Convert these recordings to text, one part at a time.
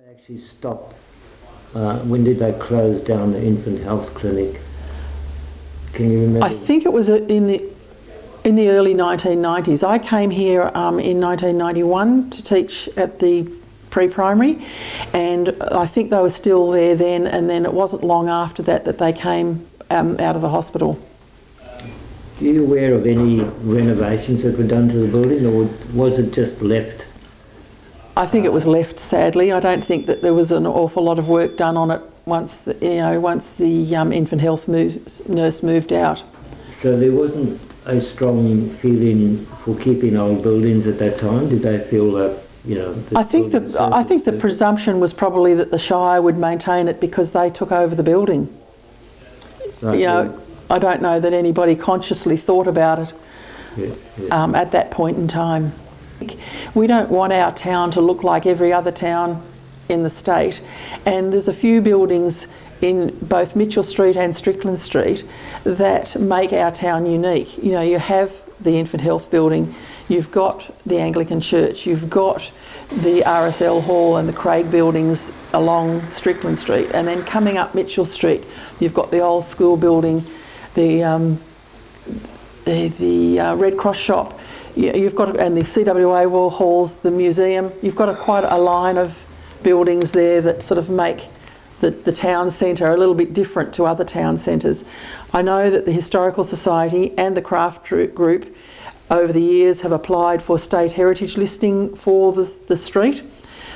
They actually stop? When did they close down the infant health clinic? Can you remember? I think it was in the early 1990s. I came here in 1991 to teach at the pre-primary, and I think they were still there then, and then it wasn't long after that that they came out of the hospital. Are you aware of any renovations that were done to the building, or was it just left? I think it was left, sadly. I don't think that there was an awful lot of work done on it once the infant health nurse moved out. So there wasn't a strong feeling for keeping old buildings at that time? Did they feel that, I think the presumption was probably that the Shire would maintain it because they took over the building. Right, I don't know that anybody consciously thought about it at that point in time. We don't want our town to look like every other town in the state, and there's a few buildings in both Mitchell Street and Strickland Street that make our town unique. You have the infant health building, you've got the Anglican Church, you've got the RSL Hall and the Craig buildings along Strickland Street, and then coming up Mitchell Street you've got the old school building, the Red Cross shop, you've got, and the CWA Wall Halls, the museum. You've got quite a line of buildings there that sort of make the town centre a little bit different to other town centres. I know that the Historical Society and the Craft Group over the years have applied for state heritage listing for the street,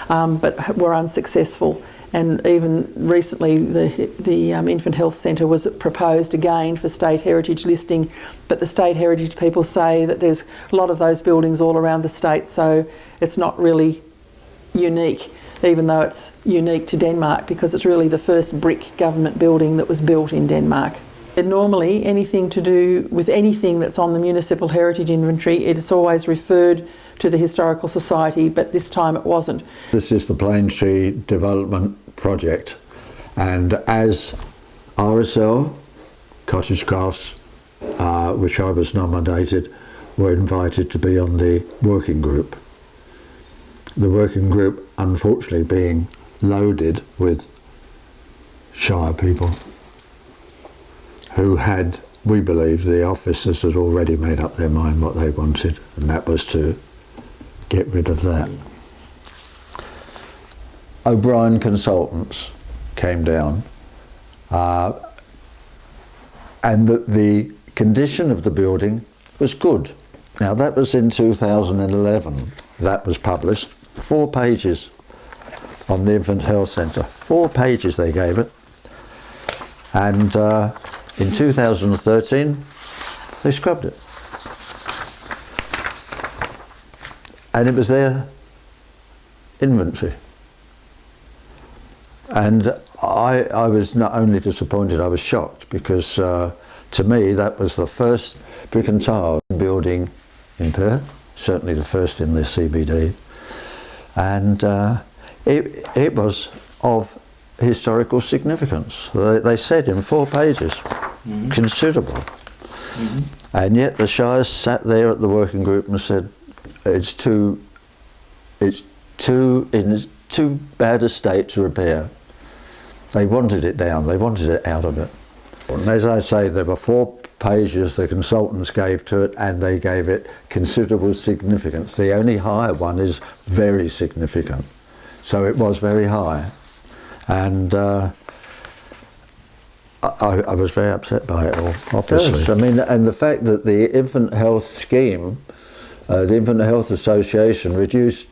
but were unsuccessful. And even recently the Infant Health Centre was proposed again for state heritage listing, but the state heritage people say that there's a lot of those buildings all around the state, so it's not really unique, even though it's unique to Denmark because it's really the first brick government building that was built in Denmark. And normally anything to do with anything that's on the Municipal Heritage Inventory, it's always referred to the Historical Society, but this time it wasn't. This is the Plaintree Development Project, and as RSL, Cottage Crafts, which I was nominated, were invited to be on the working group. The working group, unfortunately, being loaded with Shire people who had, we believe, the officers had already made up their mind what they wanted, and that was to get rid of that. O'Brien Consultants came down, and the condition of the building was good. Now that was in 2011, that was published, 4 pages on the Infant Health Centre, 4 pages they gave it, and in 2013 they scrubbed it. And it was their inventory. And I was not only disappointed, I was shocked, because to me that was the first brick and tile building in Perth, certainly the first in the CBD. And it was of historical significance. They said in 4 pages, considerable. And yet the Shire sat there at the working group and said, it's too bad a state to repair. They wanted it down, they wanted it out of it. And as I say, there were 4 pages the consultants gave to it, and they gave it considerable significance. The only higher one is very significant. So it was very high. And I was very upset by it all, obviously. Yes, I mean, and the fact that the infant health scheme, the Infant Health Association reduced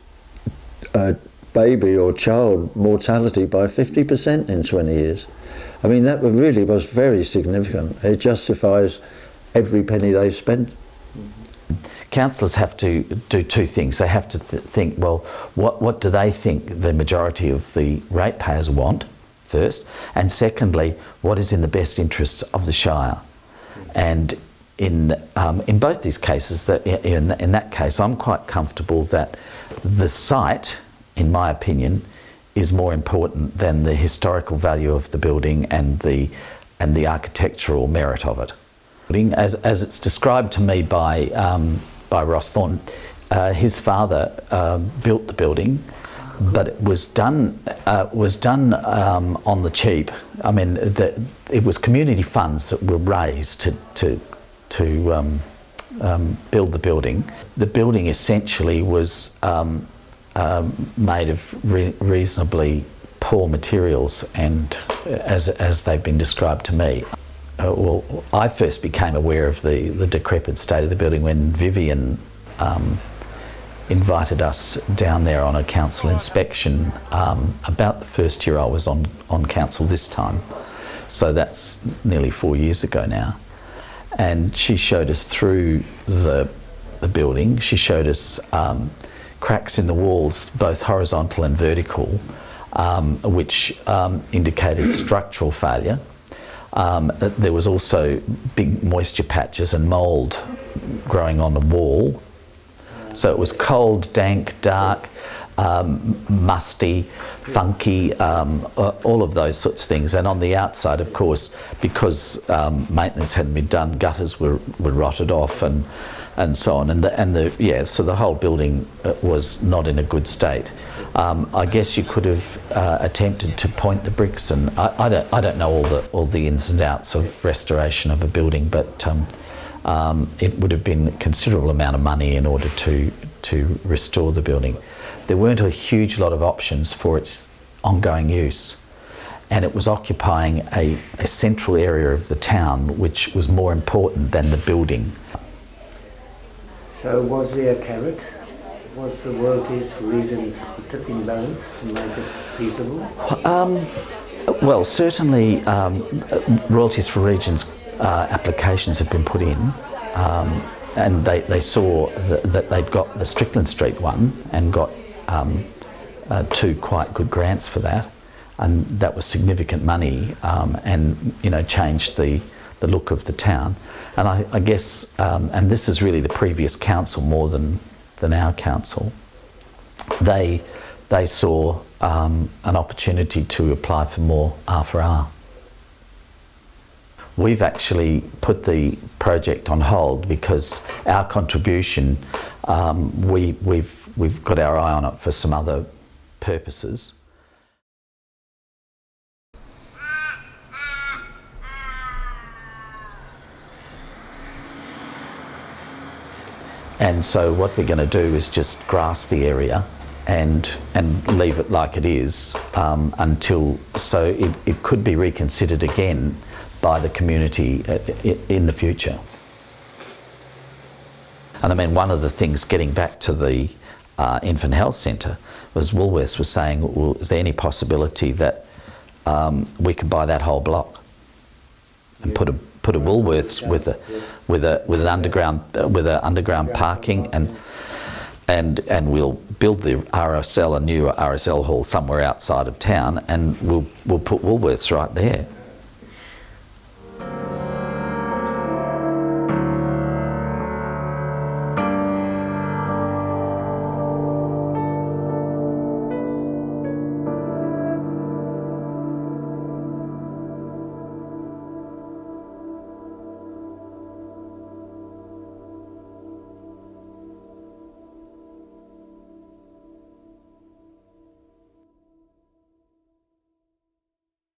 baby or child mortality by 50% in 20 years. I mean, that really was very significant. It justifies every penny they spent. Councillors have to do 2 things. They have to think, well, what do they think the majority of the ratepayers want, first, and secondly, what is in the best interests of the Shire? And in both these cases, in that case, I'm quite comfortable that the site, in my opinion, is more important than the historical value of the building and the architectural merit of it. As it's described to me by Ross Thornton, his father built the building but it was done on the cheap. I mean, it was community funds that were raised to build the building. The building essentially was made of reasonably poor materials, and as they've been described to me. Well, I first became aware of the decrepit state of the building when Vivian invited us down there on a council inspection about the first year I was on council this time. So that's nearly 4 years ago now. And she showed us through the building. She showed us cracks in the walls, both horizontal and vertical, which indicated structural failure. There was also big moisture patches and mould growing on the wall. So it was cold, dank, dark, musty, funky, all of those sorts of things. And on the outside, of course, because maintenance hadn't been done, gutters were rotted off and so on. So the whole building was not in a good state. I guess you could have attempted to point the bricks, and I don't know all the ins and outs of restoration of a building, but it would have been a considerable amount of money in order to restore the building. There weren't a huge lot of options for its ongoing use, and it was occupying a central area of the town which was more important than the building. So was there a carrot? Was the royalties for regions the tipping balance to make it feasible? Well, certainly royalties for regions applications have been put in, and they saw that they'd got the Strickland Street one and got 2 quite good grants for that, and that was significant money, and changed the look of the town. And I guess, and this is really the previous council more than our council, they saw an opportunity to apply for more R4R. We've actually put the project on hold because our contribution, we've got our eye on it for some other purposes. And so what we're going to do is just grass the area and leave it like it is until, so it could be reconsidered again by the community in the future. And I mean, one of the things, getting back to the infant health centre, was Woolworths was saying, well, is there any possibility that we could buy that whole block and put a Woolworths with an underground parking, and we'll build the RSL, a new RSL hall somewhere outside of town, and we'll put Woolworths right there.